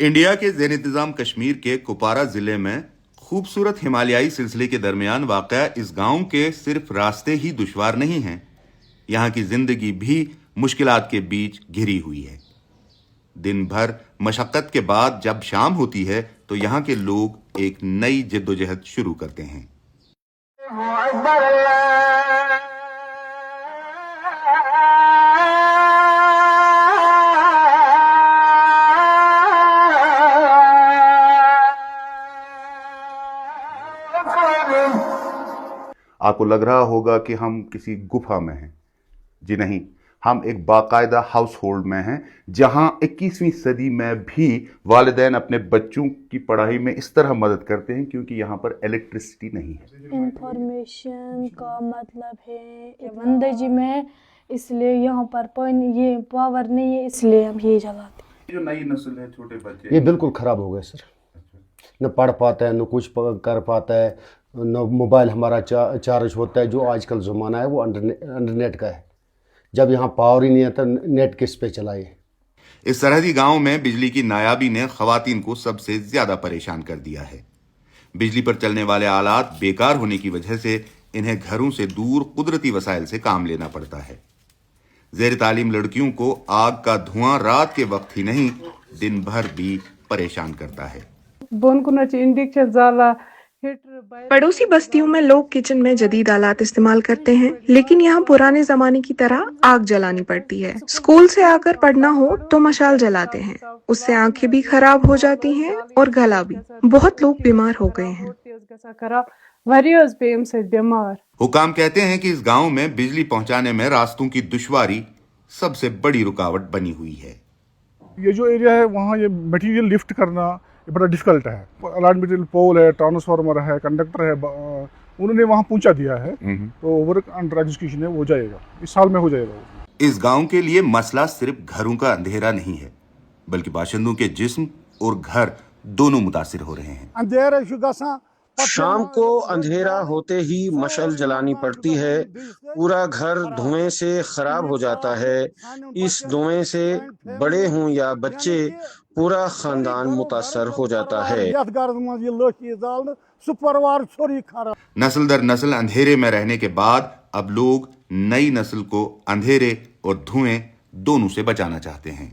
India के ज़ेर इंतज़ाम कश्मीर के कुपवारा ज़िले में खूबसूरत हिमालयाई सिलसिले के दरमियान वाक़या इस गांव के सिर्फ रास्ते ही दुश्वार नहीं हैं, यहाँ की ज़िंदगी भी मुश्किलात के बीच घिरी हुई है। दिन भर मशक्क़त के बाद जब शाम होती है तो यहाँ के लोग एक नई जद्दोजहद शुरू करते हैं। आपको लग रहा होगा कि हम किसी गुफा में हैं। जी नहीं, हम एक बाकायदा हाउस होल्ड में हैं, जहां 21वीं सदी में भी वालिदैन अपने बच्चों की पढ़ाई में इस तरह मदद करते हैं क्योंकि यहाँ पर इलेक्ट्रिसिटी नहीं है। इंफॉर्मेशन का मतलब है बंदगी में, इसलिए यहाँ पर ये पावर नहीं है, इसलिए हम ये जलाते हैं। जो नई नस्ल है, छोटे बच्चे, ये बिल्कुल ख़राब हो गए सर। न पढ़ पाता है, न कुछ कर पाता है, न मोबाइल हमारा चार्ज होता है। जो आजकल ज़माना है वो अंडरनेट का है। जब यहाँ पावर ही नहीं है तो नेट किस पे चलाए। इस सरहदी गांव में बिजली की नायाबी ने खवातीन को सबसे ज्यादा परेशान कर दिया है। बिजली पर चलने वाले आलात बेकार होने की वजह से इन्हें घरों से दूर कुदरती वसाइल से काम लेना पड़ता है। ज़ेर तालीम लड़कियों को आग का धुआं रात के वक्त ही नहीं, दिन भर भी परेशान करता है। पड़ोसी बस्तियों में लोग किचन में जदीद आलात इस्तेमाल करते हैं, लेकिन यहाँ पुराने जमाने की तरह आग जलानी पड़ती है। स्कूल से आकर पढ़ना हो तो मशाल जलाते हैं, उससे आंखें भी खराब हो जाती हैं और गला भी। बहुत लोग बीमार हो गए हैं। हुकाम कहते हैं कि इस गांव में बिजली पहुंचाने में रास्तों की दुश्वारी सबसे बड़ी रुकावट बनी हुई है। ये जो एरिया है वहाँ ये मटेरियल लिफ्ट करना ये बड़ा डिफिकल्ट है। अलॉट मटेरियल पोल है, ट्रांसफार्मर है, कंडक्टर है, उन्होंने वहाँ पहुँचा दिया है, तो वर्क अंडर एग्जीक्यूशन है, वो जाएगा, इस साल में हो जाएगा। इस गांव के लिए मसला सिर्फ घरों का अंधेरा नहीं है, बल्कि बाशिंदों के जिस्म और घर दोनों मुतासिर हो रहे हैं। शाम को अंधेरा होते ही मशल जलानी पड़ती है। पूरा घर धुएं से खराब हो जाता है। इस धुएं से बड़े हों या बच्चे, पूरा खानदान मुतासर हो जाता है। नस्ल दर नस्ल अंधेरे में रहने के बाद अब लोग नई नस्ल को अंधेरे और धुएं दोनों से बचाना चाहते हैं।